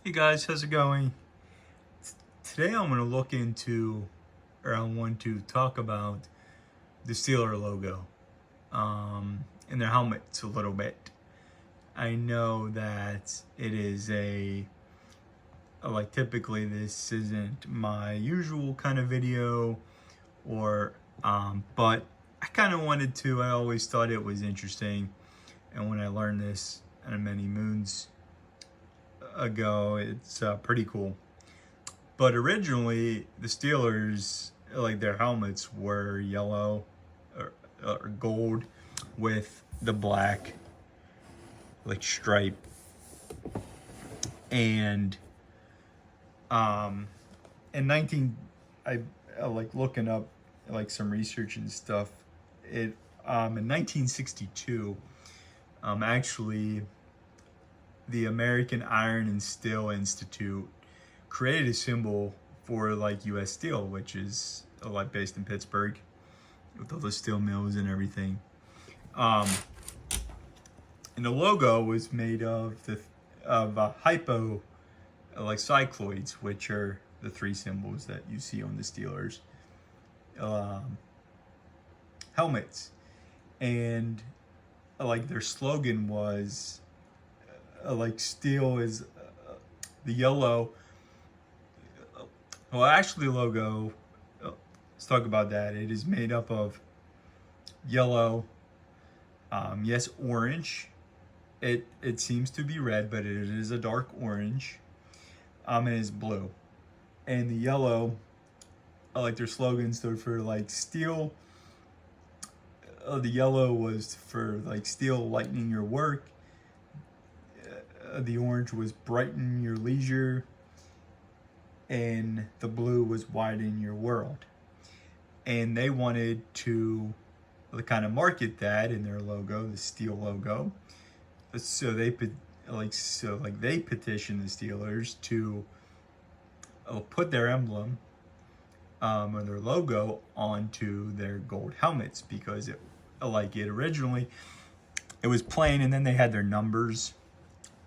Hey guys, how's it going? Today I'm going to I want to talk about the Steeler logo and their helmets a little bit. I know that it is like typically this isn't my usual kind of video but I kind of I always thought it was interesting. And when I learned this many moons ago, it's pretty cool. But originally, the Steelers, like their helmets were yellow or gold with the black like stripe. And in 19, I like looking up like some research and stuff. It in 1962, actually, the American Iron and Steel Institute created a symbol for like U.S. Steel, which is like based in Pittsburgh with all the steel mills and everything. And the logo was made of hypo like cycloids, which are the three symbols that you see on the Steelers helmets. And like their slogan was like steel is the yellow. Well, actually, logo. Let's talk about that. It is made up of yellow, yes, orange. It seems to be red, but it is a dark orange. And it's blue, and the yellow, like their slogan stood for like steel. The yellow was for like steel lightening your work. The orange was brighten your leisure, and the blue was widen your world. And they wanted to kind of market that in their logo, the Steel logo. So they petitioned the Steelers to put their emblem or their logo onto their gold helmets, because it originally it was plain, and then they had their numbers.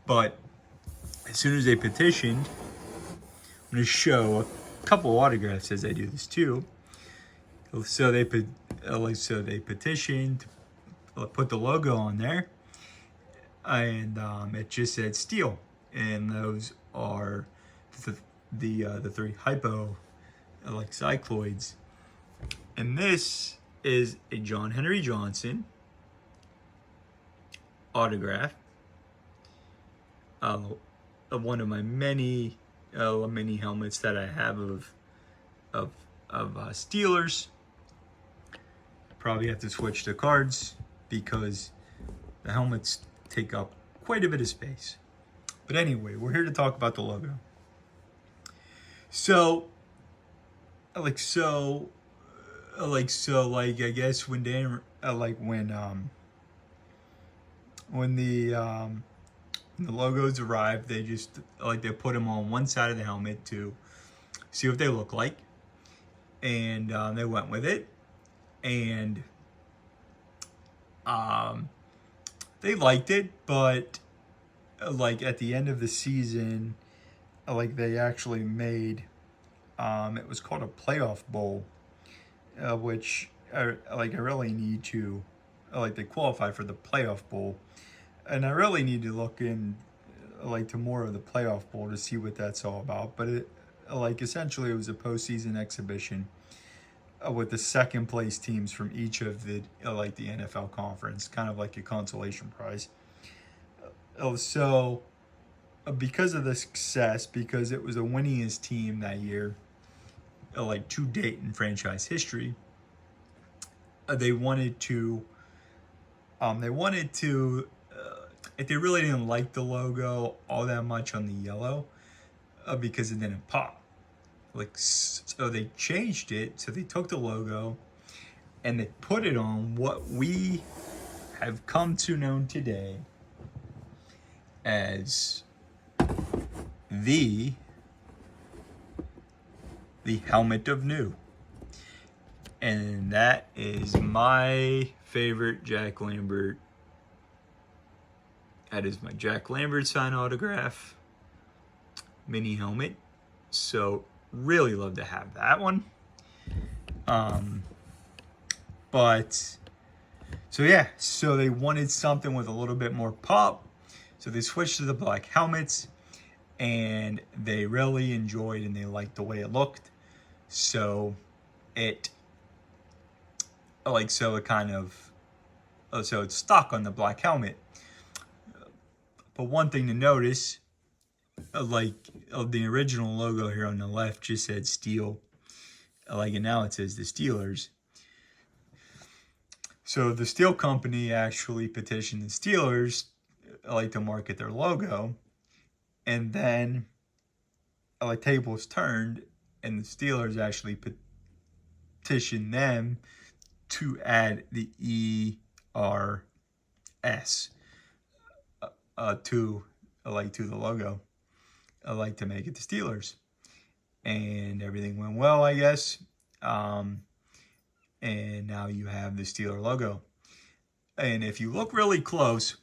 But as soon as they petitioned, I'm going to show a couple of autographs as I do this too. So they petitioned to put the logo on there, and it just said Steel, and those are the three hypo like cycloids. And this is a John Henry Johnson autograph. Of one of my many helmets that I have of Steelers. Probably have to switch the cards because the helmets take up quite a bit of space. But anyway, we're here to talk about the logo. So I guess when the logos arrived, they just they put them on one side of the helmet to see what they look like, and they went with it, and they liked it. But at the end of the season, they actually made it was called a playoff bowl, which I really need to they qualify for the playoff bowl. And I really need to look in to more of the playoff bowl to see what that's all about. But it essentially it was a postseason exhibition with the second place teams from each of the the NFL conference, kind of like a consolation prize. So because of the success, because it was the winningest team that year, to date in franchise history, they wanted to if they really didn't like the logo all that much on the yellow, because it didn't pop. So they changed it. So they took the logo and they put it on what we have come to know today as the helmet of new. And that is my favorite Jack Lambert. That is my Jack Lambert signed autograph. mini helmet. So really love to have that one. But so yeah, so they wanted something with a little bit more pop. So they switched to the black helmets, and they really enjoyed and they liked the way it looked. So it so it kind of so it's stuck on the black helmet. But one thing to notice, the original logo here on the left just said Steel, and now it says the Steelers. So the Steel company actually petitioned the Steelers to market their logo, and then tables turned, and the Steelers actually petitioned them to add the ERS to the logo, to make it the Steelers, and everything went well, I guess. And now you have the Steeler logo. And if you look really close,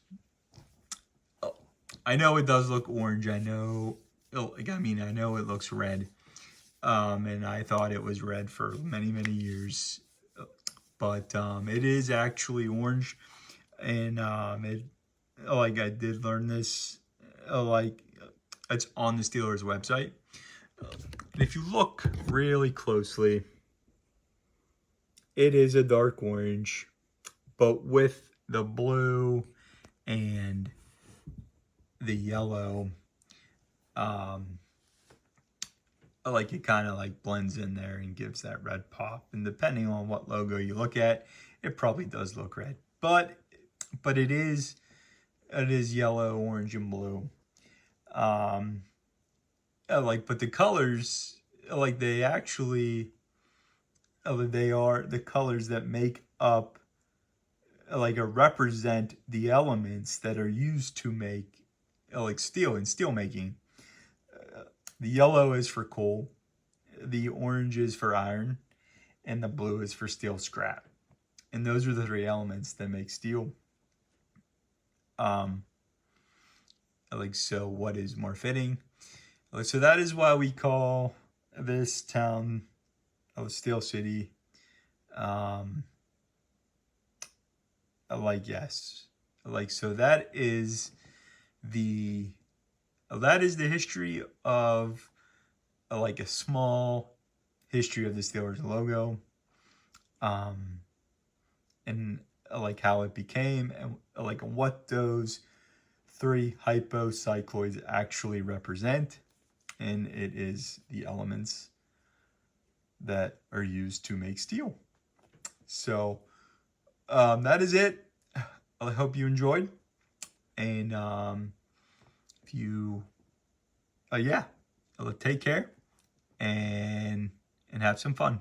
I know it does look orange. I know it looks red. And I thought it was red for many, many years. But it is actually orange. And I did learn this, it's on the Steelers website. And if you look really closely, it is a dark orange, but with the blue and the yellow, it kind of blends in there and gives that red pop. And depending on what logo you look at, it probably does look red, but it is yellow, orange, and blue. But the colors, they actually, they are the colors that make up, represent the elements that are used to make, steel and steel making. The yellow is for coal, the orange is for iron, and the blue is for steel scrap. And those are the three elements that make steel. So what is more fitting? So that is why we call this town Steel City. Yes. So that is the history of a small history of the Steelers logo. And how it became, and what those three hypocycloids actually represent. And it is the elements that are used to make steel. So that is it. I hope you enjoyed. And if you, take care and have some fun.